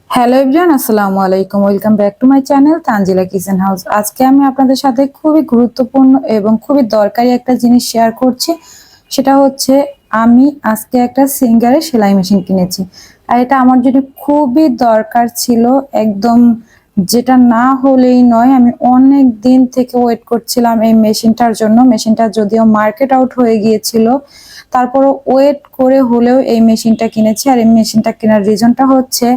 Hello everyone, আসসালামু আলাইকুম। Welcome back to my channel Tanzila kitchen house. আজকে আমি আপনাদের সাথে খুবই গুরুত্বপূর্ণ এবং খুবই দরকারি একটা জিনিস শেয়ার করছি। সেটা হচ্ছে, আমি আজকে একটা সিঙ্গারের সেলাই মেশিন কিনেছি, আর এটা আমার জন্য খুবই দরকার ছিল একদম। যেটা না হলেই নয়। আমি অনেক দিন থেকে ওয়েট করছিলাম এই মেশিনটার জন্য। মেশিনটা যদিও মার্কেট আউট হয়ে গিয়েছিল, তারপরও ওয়েট করে হলেও এই মেশিনটা কিনেছি। আর এই মেশিনটা কেনার রিজনটা হচ্ছে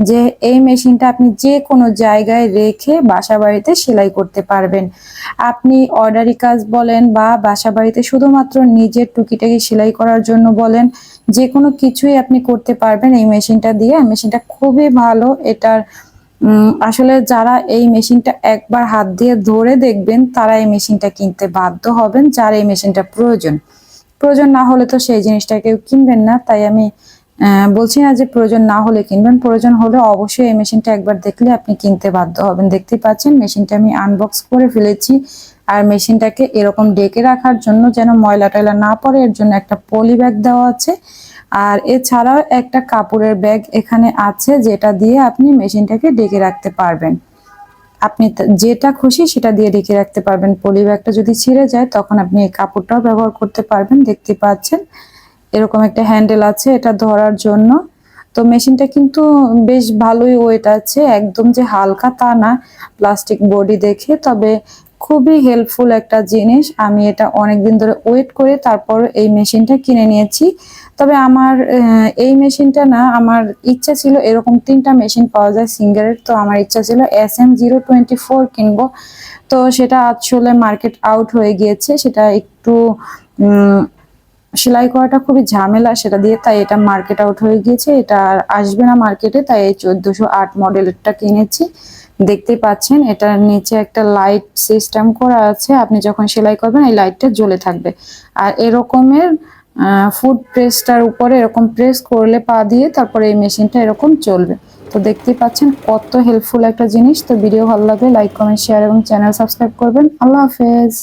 যে এই মেশিনটা আপনি যে কোনো জায়গায় রেখে বাসা বাড়িতে সেলাই করতে পারবেন। আপনি অর্ডারি কাজ বলেন বা বাসা বাড়িতে শুধুমাত্র নিজের টুকিটাকি সেলাই করার জন্য বলেন, যে কোনো কিছুই আপনি করতে পারবেন এই মেশিনটা দিয়ে। মেশিনটা খুবই ভালো। এটার আসলে যারা এই মেশিনটা একবার হাত দিয়ে ধরে দেখবেন তারা এই মেশিনটা কিনতে বাধ্য হবেন, যার এই মেশিনটা প্রয়োজন। প্রয়োজন না হলে তো সেই জিনিসটা কেউ কিনবেন না। তাই আমি বলছি না যে প্রয়োজন না হলে কিনবেন, প্রয়োজন হলে অবশ্যই এই মেশিনটা একবার দেখলে আপনি কিনতে বাধ্য হবেন। দেখতেই পাচ্ছেন মেশিনটা আমি আনবক্স করে ফেলেছি। আর মেশিনটাকে এরকম ডেকে রাখার জন্য যেন ময়লা টয়লা না পড়ে, এর জন্য একটা পলি ব্যাগ দেওয়া আছে। আর এছাড়াও একটা কাপড়ের ব্যাগ এখানে আছে, যেটা দিয়ে আপনি মেশিনটাকে ডেকে রাখতে পারবেন। আপনি যেটা খুশি সেটা দিয়ে ঢেকে রাখতে পারবেন। পলি ব্যাগটা যদি ছিঁড়ে যায় তখন আপনি এই কাপড়টাও ব্যবহার করতে পারবেন। দেখতে পাচ্ছেন এরকম একটা হ্যান্ডেল আছে এটা ধরার জন্য। তো মেশিনটা কিন্তু বেশ ভালোই ওয়েট আছে, একদম যে হালকা তা না, প্লাস্টিক বডি দেখে। তবে খুবই হেল্পফুল একটা জিনিস। আমি এটা অনেকদিন ধরে ওয়েট করে তারপর এই মেশিনটা কিনে নিয়েছি। তবে আমার এই মেশিনটা না, আমার ইচ্ছা ছিল এরকম 3টা মেশিন পাওয়া যায় সিঙ্গারের। তো আমার ইচ্ছা ছিল SM024 কিনবো। তো সেটা আসলে মার্কেট আউট হয়ে গিয়েছে। সেটা একটু সেলাই করাটা খুবই ঝামেলা সেটা দিয়ে, তাই এটা মার্কেট আউট হয়ে গিয়েছে। এটা আর আসবে না মার্কেটে, তাই এই 1408 মডেলেরটা কিনেছি। দেখতেই পাচ্ছেন এটার নিচে একটা লাইট সিস্টেম করা আছে। আপনি যখন সেলাই করবেন এই লাইটটা জ্বলে থাকবে। আর এরকমের ফুড প্রেসটার উপরে এরকম প্রেস করলে পা দিয়ে তারপরে এই মেশিনটা এরকম চলবে। তো দেখতেই পাচ্ছেন কত হেল্পফুল একটা জিনিস। তো ভিডিও ভালো লাগলে লাইক কমেন্ট শেয়ার এবং চ্যানেল সাবস্ক্রাইব করবেন। আল্লাহ হাফেজ।